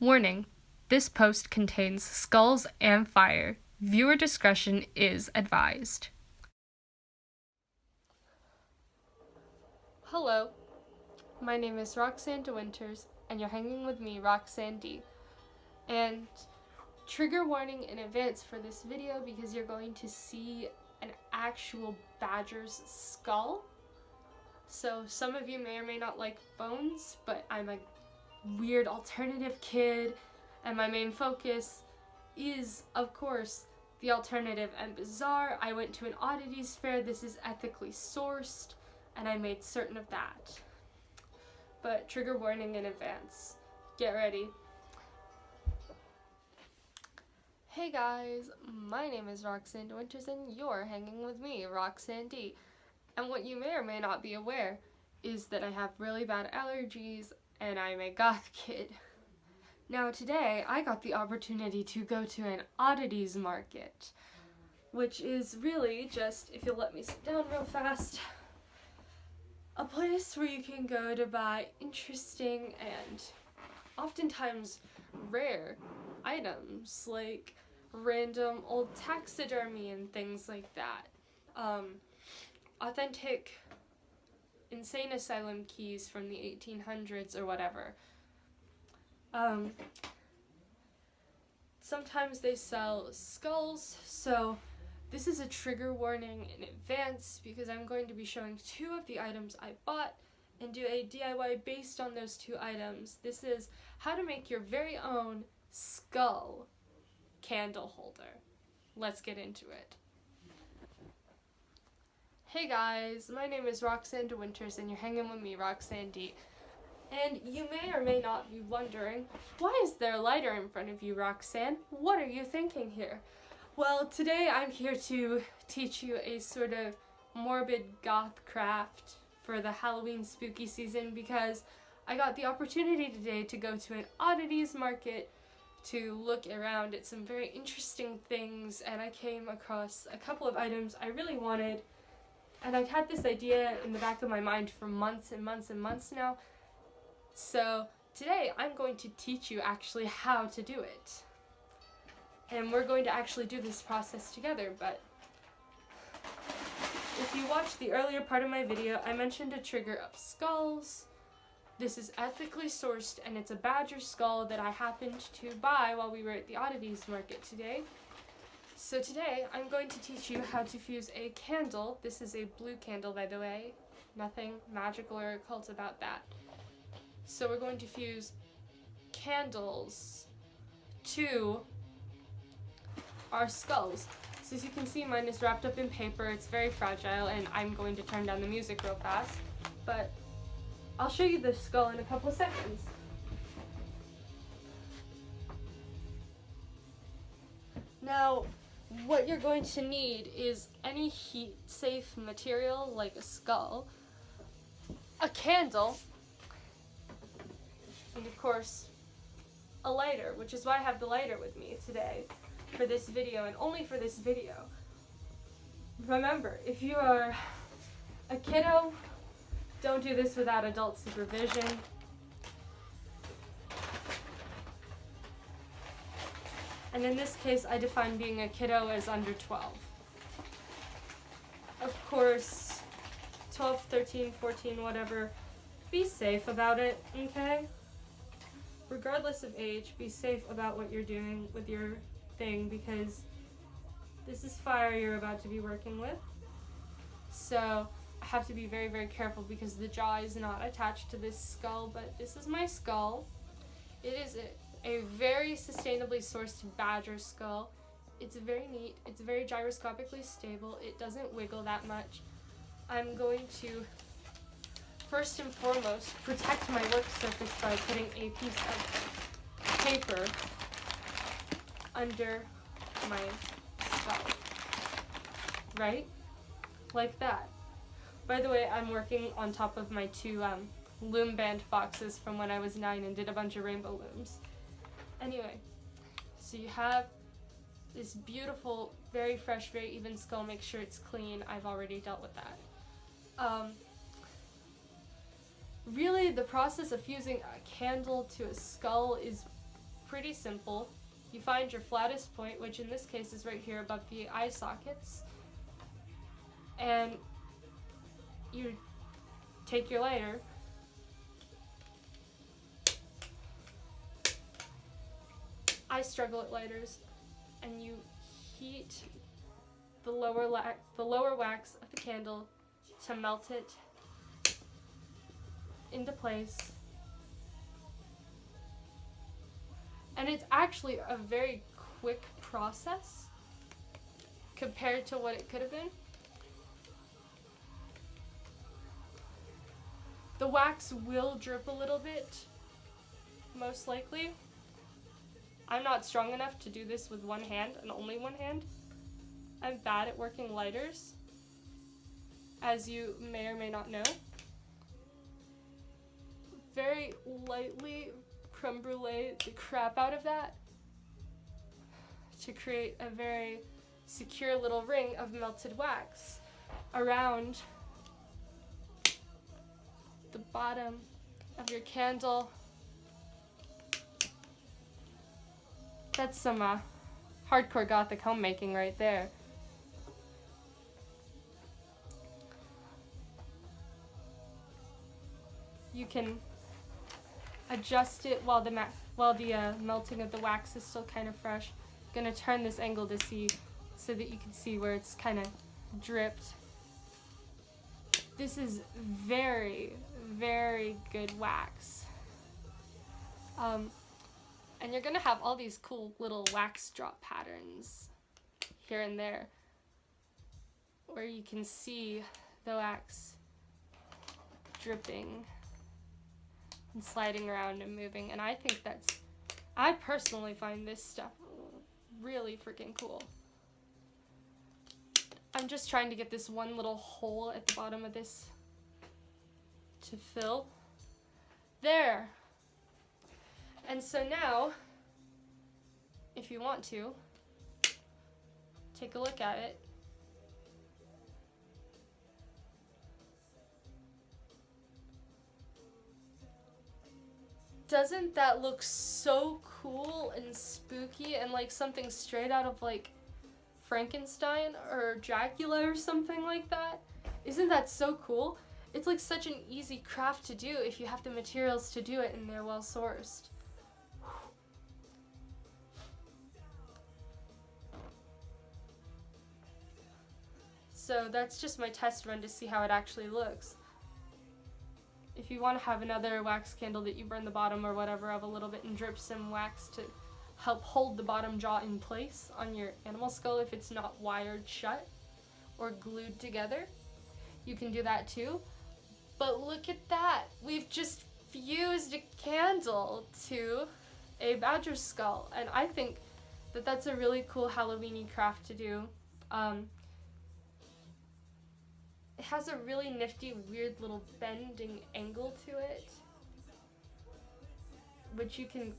Warning: this post contains skulls and fire. Viewer discretion is advised. Hello, my name is Roxanne DeWinters, and you're hanging with me, Roxanne D. And trigger warning in advance for this video because you're going to see an actual badger's skull. So some of you may or may not like bones, but I'm a weird alternative kid, and my main focus is, of course, the alternative and bizarre. I went to an oddities fair. This is ethically sourced, and I made certain of that. But trigger warning in advance. Get ready. Hey guys, my name is Roxanne DeWinters, and you're hanging with me, Roxanne D. And what you may or may not be aware is that I have really bad allergies and I'm a goth kid. Now today I got the opportunity to go to an oddities market, which is really just, if you'll let me sit down real fast, a place where you can go to buy interesting and oftentimes rare items like random old taxidermy and things like that. Authentic insane asylum keys from the 1800s or whatever. Sometimes they sell skulls, so this is a trigger warning in advance because I'm going to be showing two of the items I bought and do a DIY based on those two items. This is how to make your very own skull candle holder. Let's get into it. Hey guys, my name is Roxanne DeWinters and you're hanging with me, Roxanne D. And you may or may not be wondering, why is there a lighter in front of you, Roxanne? What are you thinking here? Well, today I'm here to teach you a sort of morbid goth craft for the Halloween spooky season because I got the opportunity today to go to an oddities market to look around at some very interesting things, and I came across a couple of items I really wanted. And I've had this idea in the back of my mind for months and months and months now. So today I'm going to teach you actually how to do it. And we're going to actually do this process together, but if you watched the earlier part of my video, I mentioned a trigger of skulls. This is ethically sourced, and it's a badger skull that I happened to buy while we were at the oddities market today. So today, I'm going to teach you how to fuse a candle. This is a blue candle, by the way. Nothing magical or occult about that. So we're going to fuse candles to our skulls. So as you can see, mine is wrapped up in paper. It's very fragile, and I'm going to turn down the music real fast. But I'll show you the skull in a couple of seconds. Now, what you're going to need is any heat-safe material, like a skull, a candle, and of course, a lighter, which is why I have the lighter with me today for this video, and only for this video. Remember, if you are a kiddo, don't do this without adult supervision. And in this case, I define being a kiddo as under 12. Of course, 12, 13, 14, whatever, be safe about it, okay? Regardless of age, be safe about what you're doing with your thing because this is fire you're about to be working with. So I have to be very, very careful because the jaw is not attached to this skull, but this is my skull. It is a very sustainably sourced badger skull. It's very neat. It's very gyroscopically stable. It doesn't wiggle that much. I'm going to, first and foremost, protect my work surface by putting a piece of paper under my skull. Right? Like that. By the way, I'm working on top of my two loom band boxes from when I was 9 and did a bunch of rainbow looms. Anyway, so you have this beautiful, very fresh, very even skull. Make sure it's clean. I've already dealt with that. Really, the process of fusing a candle to a skull is pretty simple. You find your flattest point, which in this case is right here above the eye sockets, and you take your lighter, I struggle at lighters, and you heat the lower wax of the candle to melt it into place. And it's actually a very quick process compared to what it could have been. The wax will drip a little bit, most likely. I'm not strong enough to do this with one hand and only one hand. I'm bad at working lighters, as you may or may not know. Very lightly creme brulee the crap out of that to create a very secure little ring of melted wax around the bottom of your candle. That's some hardcore gothic homemaking right there. You can adjust it while the melting of the wax is still kind of fresh. I'm gonna turn this angle to see so that you can see where it's kind of dripped. This is very, very good wax. And you're gonna have all these cool little wax drop patterns here and there where you can see the wax dripping and sliding around and moving, and I personally find this stuff really freaking cool. I'm just trying to get this one little hole at the bottom of this to fill. There. And so now, if you want to, take a look at it. Doesn't that look so cool and spooky and like something straight out of like Frankenstein or Dracula or something like that? Isn't that so cool? It's like such an easy craft to do if you have the materials to do it and they're well sourced. So that's just my test run to see how it actually looks. If you want to have another wax candle that you burn the bottom or whatever of a little bit and drip some wax to help hold the bottom jaw in place on your animal skull if it's not wired shut or glued together, you can do that too. But look at that! We've just fused a candle to a badger skull, and I think that that's a really cool Halloween-y craft to do. It has a really nifty, weird little bending angle to it, which you can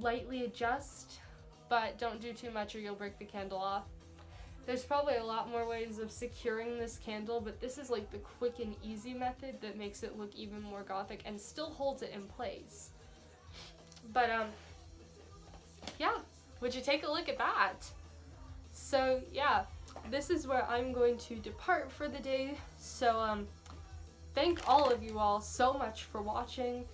lightly adjust, but don't do too much or you'll break the candle off. There's probably a lot more ways of securing this candle, but this is like the quick and easy method that makes it look even more gothic and still holds it in place. But yeah, would you take a look at that? So yeah, this is where I'm going to depart for the day. So thank all of you all so much for watching.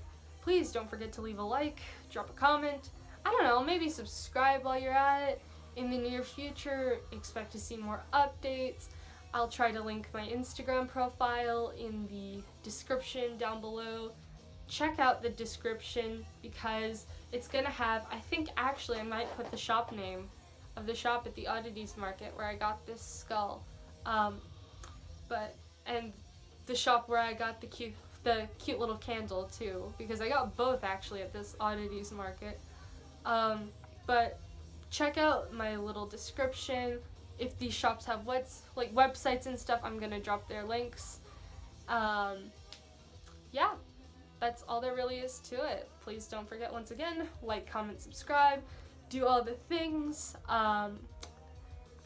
Please don't forget to leave a like, drop a comment, I don't know, maybe subscribe while you're at it. In the near future, expect to see more updates. I'll try to link my Instagram profile in the description down below. Check out the description because it's gonna have, I think actually I might put the shop name of the shop at the Oddities Market where I got this skull. And the shop where I got the cute little candle too, because I got both actually at this Oddities Market. But check out my little description. If these shops have websites and stuff, I'm gonna drop their links. Yeah, that's all there really is to it. Please don't forget, once again, like, comment, subscribe, do all the things. And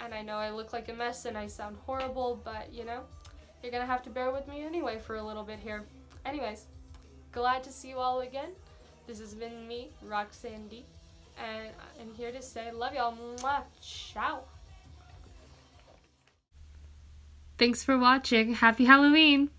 I know I look like a mess and I sound horrible, but you know, you're gonna have to bear with me anyway for a little bit here. Anyways, glad to see you all again. This has been me, Roxanne D, and I'm here to say love y'all. Mwah. Ciao. Thanks for watching. Happy Halloween!